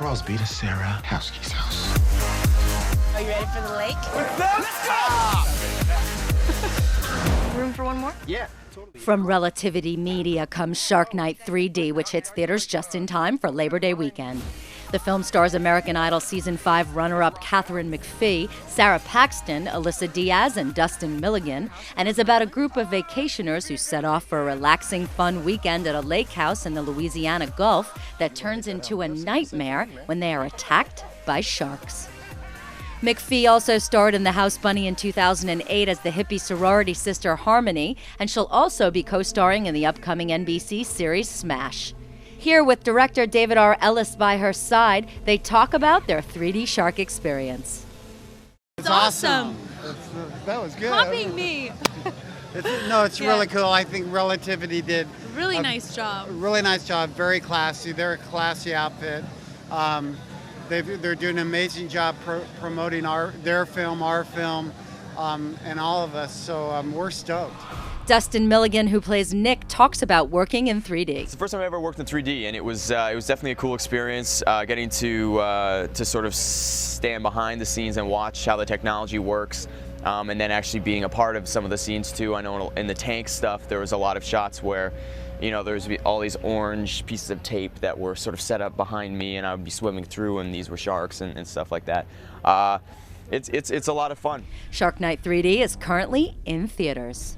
Crosby to Sarah Houseke's house. Are you ready for the lake? Let's go! Room for one more? Yeah. From Relativity Media comes Shark Night 3D, which hits theaters just in time for Labor Day weekend. The film stars American Idol Season 5 runner-up Katharine McPhee, Sarah Paxton, Alyssa Diaz, and Dustin Milligan, and is about a group of vacationers who set off for a relaxing, fun weekend at a lake house in the Louisiana Gulf that turns into a nightmare when they are attacked by sharks. McPhee also starred in The House Bunny in 2008 as the hippie sorority sister Harmony, and she'll also be co-starring in the upcoming NBC series Smash. Here, with director David R. Ellis by her side, they talk about their 3D shark experience. It's awesome. That was good. Copying me. It's really cool. I think Relativity did Really nice job. a really nice job. Very classy. They're a classy outfit. They're doing an amazing job promoting their film, our film, and all of us. So we're stoked. Dustin Milligan, who plays Nick, talks about working in 3D. It's the first time I ever worked in 3D, and it was definitely a cool experience. Getting to sort of stand behind the scenes and watch how the technology works, and then actually being a part of some of the scenes too. I know in the tank stuff there was a lot of shots where, you know, there's all these orange pieces of tape that were sort of set up behind me, and I would be swimming through, and these were sharks and stuff like that. It's a lot of fun. Shark Night 3D is currently in theaters.